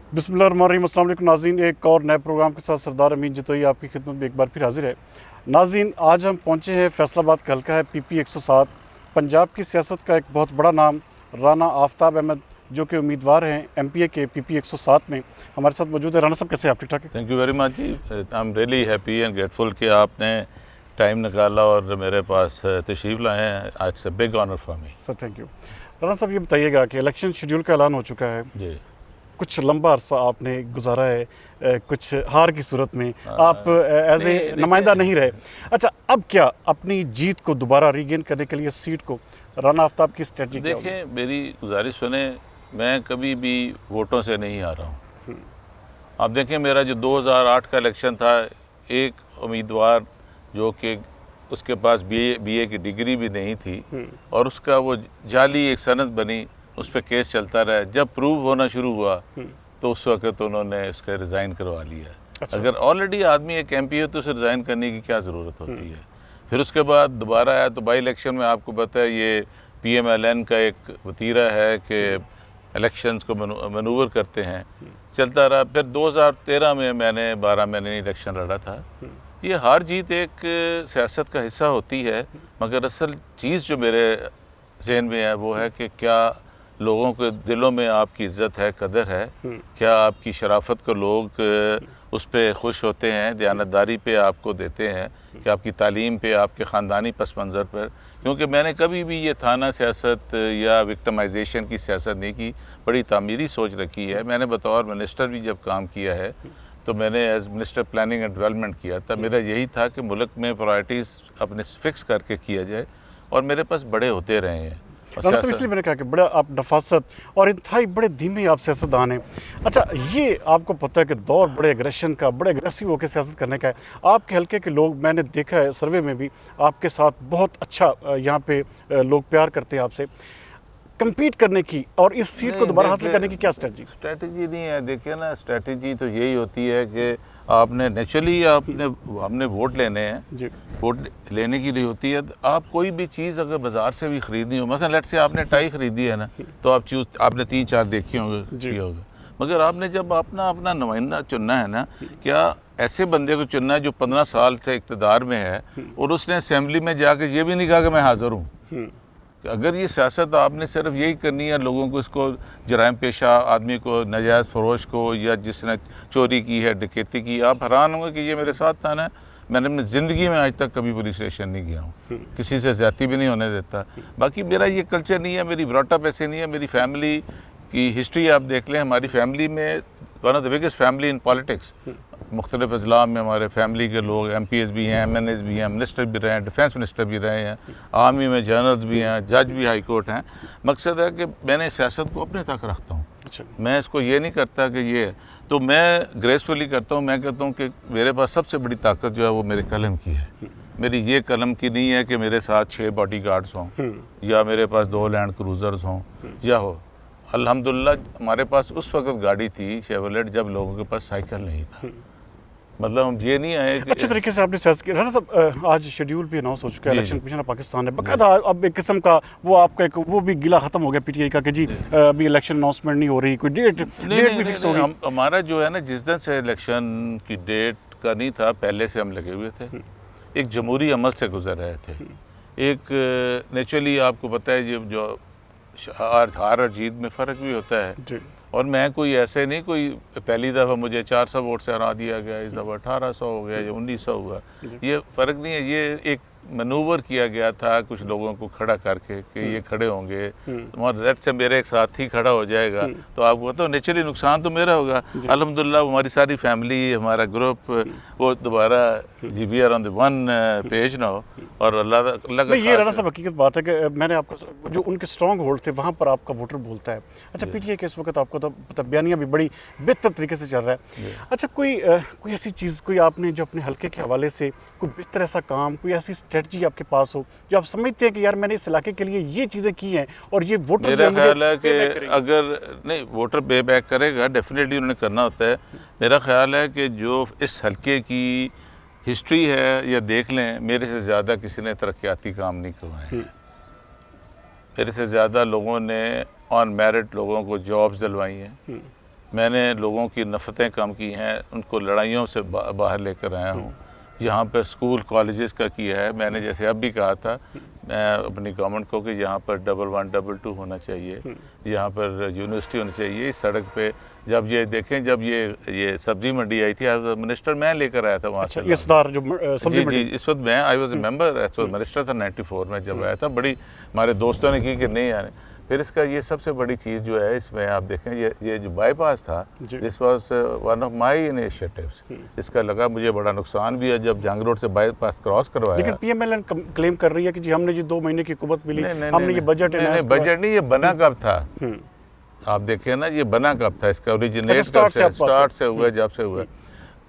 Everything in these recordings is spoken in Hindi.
बिस्मिल्लाहिर्रहमानिर्रहीम। अस्सलाम वालेकुम नाज़रीन, एक और नए प्रोग्राम के साथ सरदार अमीन जतोई आपकी खिदमत में एक बार फिर हाजिर है। नाज़रीन, आज हम पहुँचे हैं फैसलाबाद का हल्का है PP 107। पंजाब की सियासत का एक बहुत बड़ा नाम राना आफ्ताब अहमद जो कि उम्मीदवार हैं MPA के PP 107 में, हमारे साथ मौजूद है। राना साहब, कैसे आप? ठीक ठाक है? थैंक यू वेरी मच जी। I am really happy and grateful कि आपने टाइम निकाला और मेरे पास तशरीफ़ लाए हैं। It's a big honour for me sir, thank you. Rana साहब, ये बताइएगा कि इलेक्शन शेड्यूल का ऐलान हो चुका है जी। कुछ लंबा अरसा आपने गुजारा है, कुछ हार की सूरत में आप एज ए नुमाइंदा नहीं रहे। अच्छा, अब क्या अपनी जीत को दोबारा रीगेन करने के लिए सीट को राना आफ्ताब की स्ट्रेटजी क्या होगी? देखें, मेरी गुजारिश सुने, मैं कभी भी वोटों से नहीं आ रहा हूँ। आप देखें, मेरा जो 2008 का इलेक्शन था, एक उम्मीदवार जो कि उसके पास BA की डिग्री भी नहीं थी और उसका वो जाली एक सनद बनी, उस पर केस चलता रहा। जब प्रूव होना शुरू हुआ तो उस वक्त उन्होंने उसका रिज़ाइन करवा लिया। अच्छा। अगर ऑलरेडी आदमी एक MP हो तो उसे रिज़ाइन करने की क्या ज़रूरत होती है? फिर उसके बाद दोबारा आया तो बाई इलेक्शन में आपको पता है ये PMLN का एक वतीरा है कि इलेक्शंस को मनूवर करते हैं, चलता रहा। फिर 2013 में मैंने 12 महीने इलेक्शन लड़ा था। ये हार जीत एक सियासत का हिस्सा होती है, मगर असल चीज़ जो मेरे जहन में है वो है कि क्या लोगों के दिलों में आपकी इज़्ज़त है, कदर है? क्या आपकी शराफत को लोग उस पर खुश होते हैं, दयानतदारी पे आपको देते हैं कि आपकी तालीम पे, आपके ख़ानदानी पस मंज़र पर? क्योंकि मैंने कभी भी ये थाना सियासत या विक्टिमाइजेशन की सियासत नहीं की, बड़ी तामीरी सोच रखी है। मैंने बतौर मिनिस्टर भी जब काम किया है तो मैंने as minister planning and development किया था। मेरा यही था कि मुल्क में प्रायोरिटीज़ अपने फिक्स करके किया जाए और मेरे पास बड़े होते रहे हैं। राना साहब, इसलिए मैंने कहा कि बड़ा आप नफासत और इंतहाई बड़े धीमे आप सियासतदान हैं। अच्छा, ये आपको पता है कि दौर बड़े एग्रेशन का, बड़े एग्रेसिव होकर सियासत करने का है। आपके हल्के के लोग, मैंने देखा है सर्वे में भी, आपके साथ बहुत अच्छा यहाँ पे लोग प्यार करते हैं आपसे। कम्पीट करने की और इस सीट को दोबारा हासिल करने की क्या स्ट्रैटेजी नहीं है। देखिए ना, स्ट्रैटेजी तो यही होती है कि आपने नेचुरली हमने वोट लेने हैं जी। वोट लेने के लिए होती है। तो आप कोई भी चीज़ अगर बाज़ार से भी ख़रीदनी हो, मसलन लेट से आपने टाई ख़रीदी है ना, तो आपने 3-4 देखी होंगे, किया होगा। मगर आपने जब अपना नुमाइंदा चुनना है ना, क्या ऐसे बंदे को चुनना है जो 15 साल से इक़्तिदार में है और उसने असेंबली में जाके ये भी नहीं कहा कि मैं हाज़िर हूँ। अगर ये सियासत आपने सिर्फ यही करनी है, लोगों को इसको जराइम पेशा आदमी को, नाजायज़ फरोश को, या जिसने चोरी की है, डकैती की, आप हैरान होंगे कि ये मेरे साथ था ना, मैंने अपनी ज़िंदगी में आज तक कभी पुलिस स्टेशन नहीं गया हूँ, किसी से ज़्यादती भी नहीं होने देता। बाकी मेरा ये कल्चर नहीं है, मेरी ब्रॉटअप ऐसे नहीं है। मेरी फैमिली की हिस्ट्री आप देख लें, हमारी फैमिली में one of the biggest family in politics, मुख्तलिफ अजला में हमारे फैमिली के लोग MPs भी हैं, MNAs भी हैं, मिनिस्टर भी रहे हैं, डिफेंस मिनिस्टर भी रहे हैं, आर्मी में जनरल्स भी हैं, जज भी हाई कोर्ट हैं। मकसद है कि मैंने सियासत को अपने तक रखता हूँ। अच्छा। मैं इसको ये नहीं करता कि ये, तो मैं ग्रेसफुली करता हूँ। मैं कहता हूँ कि मेरे पास सबसे बड़ी ताकत जो है वो मेरे कलम की है। मेरी ये कलम की नहीं है कि मेरे साथ 6 बॉडी गार्ड्स हों या मेरे पास 2 लैंड क्रूज़र्स हों या हो। अल्हम्दुलिल्लाह हमारे पास उस वक्त गाड़ी थी शेवरलेट जब लोगों के पास साइकिल नहीं था। मतलब हम ये नहीं आए कि अच्छे तरीके से आपने सियासत की। राना साहब, आज शेड्यूल भी अनाउंस हो चुका है, इलेक्शन कमीशन ऑफ पाकिस्तान है बाकायदा। अब एक किस्म का वो आपका एक वो भी गिला खत्म हो गया PTI का कि जी अभी इलेक्शन अनाउंसमेंट नहीं हो रही, कोई डेट भी फिक्स हो गई। हमारा जो है ना, जिस दिन से इलेक्शन की डेट का नहीं था, पहले से हम लगे हुए थे, एक जमहूरी अमल से गुजर रहे थे। एक नेचुरली आपको पता है ये जो हार और जीत में फ़र्क भी होता है। और मैं कोई ऐसे नहीं, कोई पहली दफ़ा मुझे 400 वोट से हरा दिया गया, इस दफ़ा 1800 हो गया या 1900 हुआ, ये फ़र्क नहीं है। ये एक मनूवर किया गया था कुछ लोगों को खड़ा करके कि ये खड़े होंगे और लेट से मेरे एक साथ ही खड़ा हो जाएगा तो आपको पता हो नेचुरली नुकसान तो मेरा होगा। अल्हम्दुलिल्लाह हमारी सारी फैमिली, हमारा ग्रुप वो दोबारा we are on the one page now. और अल्लाह का ये राना साहब हकीकत बात है कि मैंने आपको जो उनके स्ट्रॉन्ग होल्ड थे वहाँ पर आपका वोटर बोलता है। अच्छा, PTI के इस वक्त आपको तो पता बयानियाँ भी बड़ी बेहतर तरीके से चल रहा है। अच्छा, कोई ऐसी चीज़ कोई आपने जो अपने हल्के के हवाले से कोई बेहतर ऐसा काम, कोई ऐसी स्ट्रेटजी आपके पास हो जो आप समझते हैं कि यार मैंने इस इलाके के लिए ये चीज़ें की हैं और ये वोटर मेरा ख्याल है कि अगर नहीं वोटर पे बैक करेगा, डेफिनेटली उन्होंने करना होता है। मेरा ख्याल है कि जो इस हल्के की हिस्ट्री है या देख लें, मेरे से ज़्यादा किसी ने तरक्याती काम नहीं करवाए हैं। मेरे से ज़्यादा लोगों ने ऑन मेरिट लोगों को जॉब्स दिलवाई हैं। मैंने लोगों की नफ़रतें कम की हैं, उनको लड़ाइयों से बाहर लेकर आया हूँ। यहाँ पर स्कूल कॉलेजेस का किया है मैंने, जैसे अब भी कहा था मैं अपनी गवर्नमेंट को कि यहाँ पर 11 22 होना चाहिए, यहाँ पर यूनिवर्सिटी होनी चाहिए। इस सड़क पे जब ये देखें, जब ये सब्जी मंडी आई थी, एज मिनिस्टर मैं लेकर आया था वहाँ से। इस बार जो सब्जी जी मंडी, इस वक्त मैं I was a member, as minister था 94 में जब आया था। बड़ी हमारे दोस्तों ने की कि नहीं आने। फिर इसका ये सबसे बड़ी चीज़ जो है इसमें आप देखें, ये जो बाईपास था, this was one of my initiatives. इसका लगा मुझे बड़ा नुकसान भी है जब जंग रोड से बाईपास क्रॉस करवाया। लेकिन पीएमएलएन क्लेम कर रही है कि जी हमने जी 2 महीने की कुवत मिली, हमने ये बजट बजट नहीं, ये बना कब था आप देखें ना, ये बना कब था, इसका ओरिजिनेट स्टार्ट से हुआ, जब से हुआ।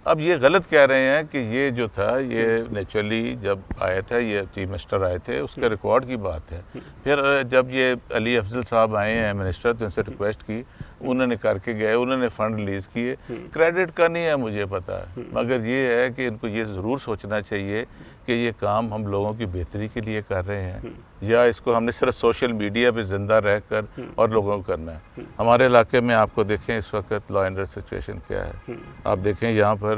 अब ये गलत कह रहे हैं कि ये जो था ये नेचुरली जब आया था, ये चीफ मिनिस्टर आए थे उसके रिकॉर्ड की बात है। फिर जब ये अली अफजल साहब आए हैं मिनिस्टर, तो उनसे रिक्वेस्ट की, उन्होंने करके गए, उन्होंने फ़ंड रिलीज़ किए। क्रेडिट का नहीं है मुझे पता, मगर ये है कि इनको ये ज़रूर सोचना चाहिए कि ये काम हम लोगों की बेहतरी के लिए कर रहे हैं या इसको हमने सिर्फ सोशल मीडिया पे ज़िंदा रह कर और लोगों को करना है। हमारे इलाके में आपको देखें इस वक्त लॉ एंड ऑर्डर सिचुएशन क्या है, आप देखें यहाँ पर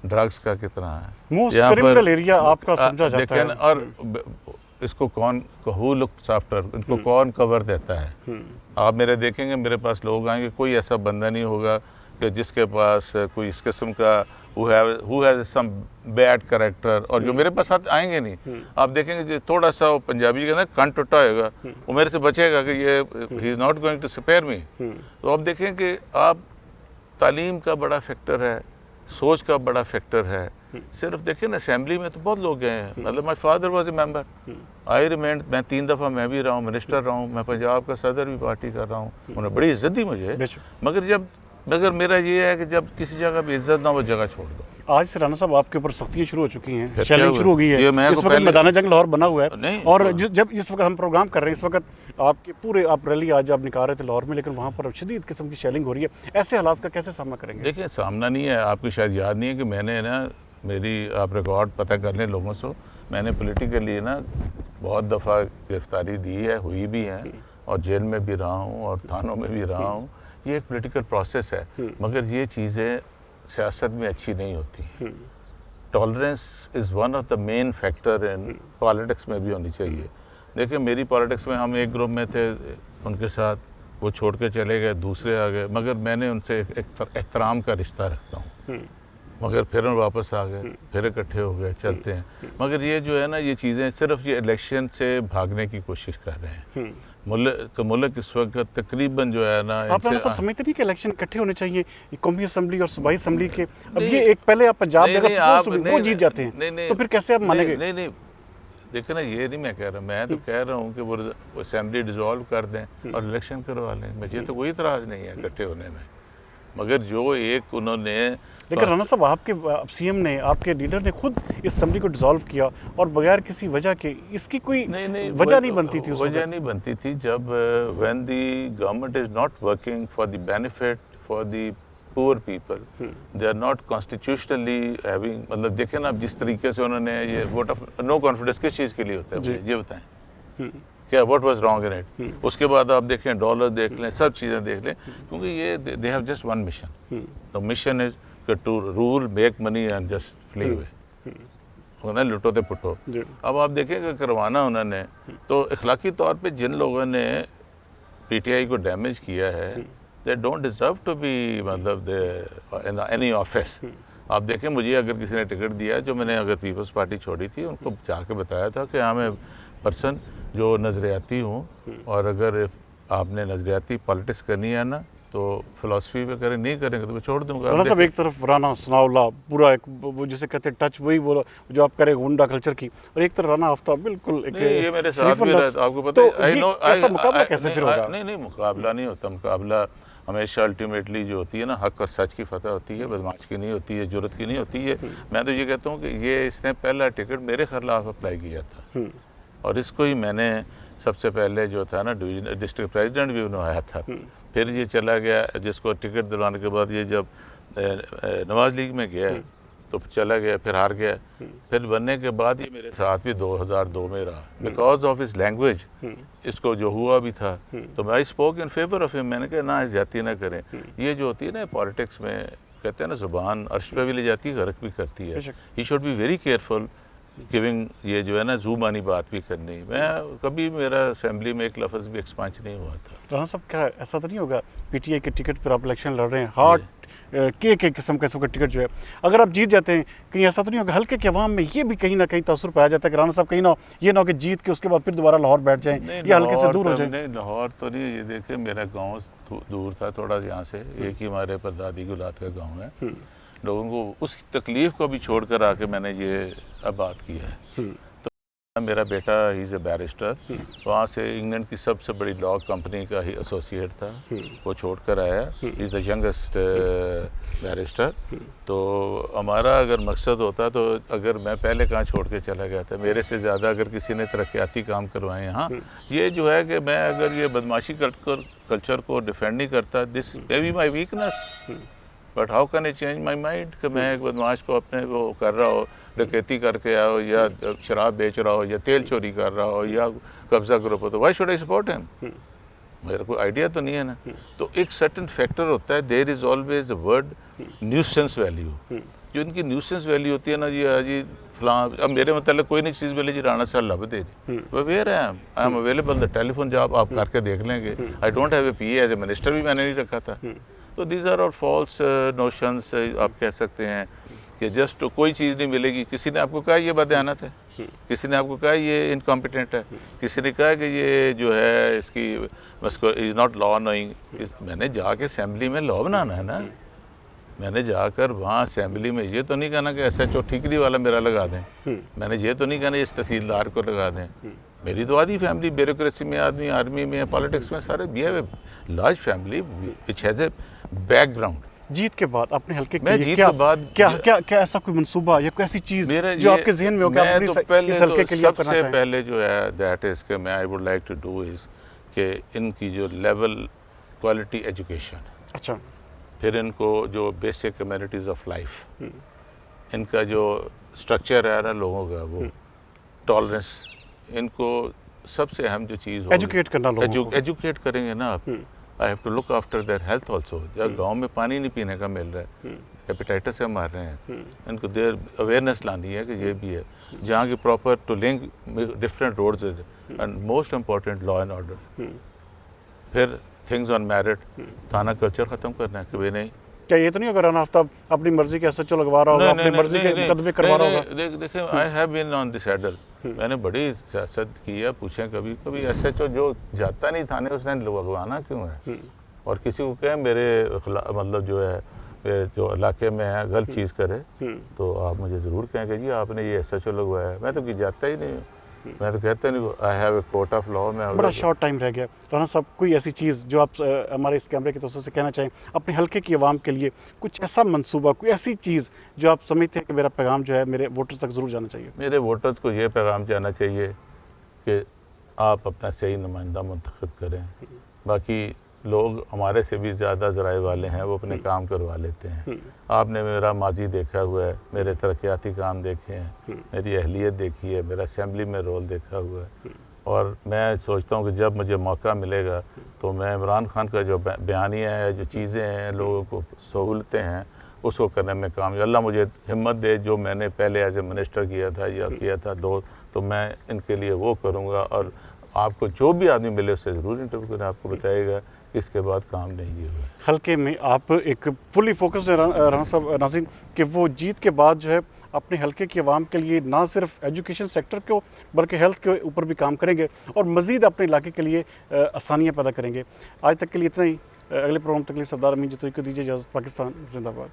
ड्रग्स का कितना है, यहाँ पर एरिया आपका समझा जाता है। और इसको कौन हु लुक्स आफ्टर, इनको कौन कवर देता है। आप मेरे देखेंगे मेरे पास लोग आएंगे, कोई ऐसा बंदा नहीं होगा कि जिसके पास कोई इस किस्म का who has some bad character, और जो मेरे पास आएंगे नहीं। आप देखेंगे जो थोड़ा सा वो पंजाबी के अंदर कान टुटा होगा, वो मेरे से बचेगा कि ये he is not going to spare me. तो आप देखें कि आप तालीम का बड़ा फैक्टर है, सोच का बड़ा फैक्टर है। सिर्फ देखिए ना असेंबली में तो बहुत लोग गए हैं, मतलब my father was a member, I remained, मैं 3 दफ़ा मैं भी रहा हूँ, मिनिस्टर रहा हूँ, मैं पंजाब का सदर भी पार्टी कर रहा हूँ, उन्होंने बड़ी इज्जत दी मुझे। मगर मेरा ये है कि जब किसी जगह भी इज्जत ना, वो जगह छोड़ दो। आज से राणा साहब आपके ऊपर सख्तियाँ शुरू हो चुकी हैं, शैलिंग शुरू हो गई है। इस वक्त मैदान जंग लाहौर बना हुआ है, और जब इस वक्त हम प्रोग्राम कर रहे हैं, इस वक्त आपके पूरे आप रैली आज आप निकाल रहे थे लाहौर में, लेकिन वहाँ पर शदीद किस्म की शैलिंग हो रही है। ऐसे हालात का कैसे सामना करेंगे? देखिए सामना नहीं है, आपको शायद याद नहीं है कि मैंने ना, मेरी आप रिकॉर्ड पता कर लें लोगों से, मैंने पॉलिटिकली ना बहुत दफ़ा गिरफ्तारी दी है, हुई भी है, और जेल में भी रहा हूँ और थानों में भी रहा हूँ। ये एक पॉलिटिकल प्रोसेस है, मगर ये चीज़ें सियासत में अच्छी नहीं होती। Tolerance is one of the main factor in politics में भी होनी चाहिए। देखिए मेरी पॉलिटिक्स में हम एक ग्रुप में थे, उनके साथ वो छोड़ के चले गए, दूसरे आ गए, मगर मैंने उनसे एक एहतराम का रिश्ता रखता हूँ, मगर फिर हम वापस आ गए, फिर इकट्ठे हो गए, चलते हैं। मगर ये जो है ना, ये चीज़ें सिर्फ ये इलेक्शन से भागने की कोशिश कर रहे हैं। मुल्क इस वक्त तकरीबन जो है ना, आप सब समझते नहीं कि इलेक्शन इकट्ठे होने चाहिए, कौमी असम्बली और सूबाई असम्बली के। अब ये एक पहले आप पंजाब में वो जीत जाते हैं, तो फिर कैसे आप मानेंगे? नहीं देखिए ना, ये नहीं मैं कह रहा, मैं तो कह रहा हूँ कि वो असम्बली डिसॉल्व कर दें और इलेक्शन करवा लें, मुझे तो कोई इतराज़ नहीं है इकट्ठे होने में। मगर जो एक उन्होंने, लेकिन राणा साहब आपके सीएम ने, आपके लीडर ने खुद इस असम्बली को डिसॉल्व किया और बगैर किसी वजह के, इसकी कोई वजह नहीं बनती थी। वजह नहीं बनती थी जब when the government is not working for the benefit for the poor people, they are not constitutionally having, मतलब देखें ना, जिस तरीके से उन्होंने ये वोट ऑफ नो कॉन्फिडेंस किस चीज़ के लिए होता है, ये बताएं क्या, what was wrong in it. उसके बाद आप देखें, डॉलर देख लें, सब चीज़ें देख लें, क्योंकि ये they have just one mission, the mission is to rule, make money and just flee away, उन्हें लुटो ते पुटो। अब आप देखेंगे करवाना उन्होंने, तो अखलाकी तौर पे जिन लोगों ने पीटीआई को डैमेज किया है, they don't deserve to be, मतलब एनी ऑफिस। आप देखें, मुझे अगर किसी ने टिकट दिया, जो मैंने अगर पीपल्स पार्टी छोड़ी थी, उनको जाके बताया था कि हाँ मैं पर्सन जो नज़रियाती हूँ, और अगर आपने नज़रियाती पॉलिटिक्स करनी है ना, तो फिलॉसफी पे करें, नहीं करेंगे तो मैं छोड़ दूंगा। सब एक तरफ राना सनाउल्लाह पूरा एक, वो जिसे कहते हैं टच, वही वो जो आप करें गुंडा कल्चर की, और एक तरफ राना आफ्ताब बिल्कुल एक, ये मेरे साथ भी रहा, आपको पता है। ऐसा मुकाबला कैसे फिर होगा? नहीं मुकाबला नहीं होता, मुकाबला हमेशा अल्टीमेटली जो होती है ना, हक और सच की फतह होती है, बदमाश की नहीं होती है, जुर्रत की नहीं होती है। मैं तो ये कहता हूँ कि ये इसने पहला टिकट मेरे खिलाफ अप्लाई किया था, और इसको ही मैंने सबसे पहले जो था ना डिस्ट्रिक्ट प्रेसिडेंट भी बनवाया था। फिर ये चला गया, जिसको टिकट दिलवाने के बाद ये जब नवाज लीग में गया, तो चला गया, फिर हार गया। फिर बनने के बाद ये मेरे साथ भी 2002 में रहा, बिकॉज ऑफ इस लैंग्वेज। इसको जो हुआ भी था, तो I spoke in favour of him. मैंने कहा ना, ज्यादती ना करें। ये जो होती है ना पॉलिटिक्स में, कहते हैं ना, जुबान अर्श पे भी ले जाती है, गर्क भी करती है। He should be very careful giving, ये जो है ना जुबानी बात भी करनी। मैं कभी, मेरा असेंबली में एक लफ्ज़ भी एक्सपांच नहीं हुआ था। राना साहब, क्या ऐसा तो नहीं होगा पीटीआई के टिकट पर आप इलेक्शन लड़ रहे हैं, हार्ट के किस्म का टिकट जो है, अगर आप जीत जाते हैं, कहीं ऐसा तो नहीं होगा हल्के के अवाम में ये भी कहीं ना कहीं तासुर पाया जाता है कि राना साहब कहीं ना ये ना हो कि जीत के उसके बाद फिर दोबारा लाहौर बैठ जाएं या हल्के से दूर हो जाएं? नहीं, लाहौर तो नहीं। ये देखिए, मेरा गांव दूर था थोड़ा यहाँ से, एक ही हमारे परदादी गुलात का गांव है। लोगों को उस तकलीफ को भी छोड़कर आके मैंने ये अब बात की है। तो मेरा बेटा ही इज़ ए बैरिस्टर, वहाँ से इंग्लैंड की सबसे बड़ी लॉ कंपनी का ही एसोसिएट था, वो छोड़कर आया। Is the youngest barrister. तो हमारा अगर मकसद होता, तो अगर मैं पहले कहाँ छोड़ के चला गया था, मेरे से ज़्यादा अगर किसी ने तरक्याती काम करवाए यहाँ। ये जो है कि मैं अगर ये बदमाशी कल्चर को डिफेंड नहीं करता, this may be my weakness, but how can I change my mind कि मैं एक बदमाश को अपने वो कर रहा हो, डकैती करके आओ, या शराब बेच रहा हो, या तेल चोरी कर रहा हो, या कब्जा ग्रुप हो, तो why should I support him? मेरे को आइडिया तो नहीं है ना। तो एक सर्टन फैक्टर होता है, there is always a word nuisance value. जो इनकी न्यूसेंस वैल्यू होती है ना जी फलां, अब मेरे मतलब कोई नहीं चीज़ मिले जी राणा साहब लब दे जी, वो वेयर है, I am available, the telephone job आप करके देख लेंगे। I don't have a PA, as a minister भी मैंने नहीं रखा था। तो these are all false notions, आप कह सकते हैं कि जस्ट कोई चीज़ नहीं मिलेगी। किसी ने आपको कहा ये बदयानत है, किसी ने आपको कहा ये इनकॉम्पिटेंट है, किसी ने कहा कि ये जो है इसकी बस इज़ नॉट लॉ नोइंग। मैंने जाके असेंबली में लॉ बनाना है ना, मैंने जाकर वहाँ असेंबली में ये तो नहीं कहना कि SHO ठीकरी वाला मेरा लगा दें, मैंने ये तो नहीं कहना इस तहसीलदार को लगा दें। मेरी तो आधी फैमिली ब्यूरोक्रेसी में, आदमी आर्मी में, पॉलिटिक्स में, सारे we have a large family which has a background. जीत के बाद अपने हल्के मैं जीत के बाद क्या ऐसा कोई मंसूबा या कोई ऐसी चीज़ जो आपके जहन में हो कि आप इस हल्के के लिए करना चाहें? सबसे पहले जो है दैट इज़ कि मैं I would like to do is कि इनकी जो लेवल क्वालिटी एजुकेशन, अच्छा, फिर इनको जो बेसिक कम्युनिटीज़ ऑफ लाइफ, इनका जो स्ट्रक्चर है ना लोगों का, वो टॉलरेंस, इनको सबसे अहम जो चीज़ एजुकेट करना, लोगों को एजुकेट करेंगे ना आप। I have to look after their health also. जब गाँव में पानी नहीं पीने का मिल रहा है, हेपेटाइटिस से मार रहे हैं, इनको देर अवेयरनेस लानी है कि ये भी है। जहाँ की proper to link different roads and most important law and order. फिर थिंग्स ऑन मेरिट, थाना कल्चर ख़त्म करना है कि भाई नहीं। क्या ये तो नहीं होगा राना आफ्ताब अपनी मर्जी के SHO लगवा रहा होगा, अपनी मर्जी के मुकदमे करवा रहा होगा? देखिए, I have been on this saddle, मैंने बड़ी सियासत की है। पूछें कभी कभी SHO जो जाता नहीं थाने, उसने लगवाना क्यों है? और किसी को कहें मेरे मतलब जो है जो इलाके में है गलत चीज़ करे, तो आप मुझे ज़रूर कहें कि जी आपने ये SHO लगवाया है। मैं तो कि जाता ही नहीं, मैं तो कहता नहीं, I have a court of law में। बड़ा शॉर्ट टाइम रह गया राना साहब, कोई ऐसी चीज़ जो आप हमारे इस कैमरे के तौर से कहना चाहें अपने हल्के की आवाम के लिए, कुछ ऐसा मंसूबा, कोई ऐसी चीज़ जो आप समझते हैं कि मेरा पैगाम जो है मेरे वोटर्स तक ज़रूर जाना चाहिए? मेरे वोटर्स को ये पैगाम जाना चाहिए कि आप अपना सही नुमाइंदा मुंतखब करें। बाकी लोग हमारे से भी ज़्यादा ज़राए वाले हैं, वो अपने काम करवा लेते हैं। आपने मेरा माजी देखा हुआ है, मेरे तरक्याती काम देखे हैं, मेरी अहलियत देखी है, मेरा असेंबली में रोल देखा हुआ है। और मैं सोचता हूँ कि जब मुझे मौका मिलेगा तो मैं इमरान खान का जो बयानिया है, जो चीज़ें हैं, लोगों को सहूलतें हैं, उसको करने में काम, अल्लाह मुझे हिम्मत दे। जो मैंने पहले एज ए मिनिस्टर किया था या किया था तो मैं इनके लिए वो करूँगा। और आपको जो भी आदमी मिले उससे ज़रूर इंटरव्यू करें, आपको बताएगा इसके बाद काम नहीं ये हुआ। हल्के में आप एक फुली फोकस्ड है राना साहब, नाज़रीन, कि वो जीत के बाद जो है अपने हल्के की आवाम के लिए ना सिर्फ एजुकेशन सेक्टर को बल्कि हेल्थ के ऊपर भी काम करेंगे और मज़ीद अपने इलाके के लिए आसानियाँ पैदा करेंगे। आज तक के लिए इतना ही। अगले प्रोग्राम तक के लिए सरदार अमीन जतोई को दीजिए इजाज़त। पाकिस्तान जिंदाबाद।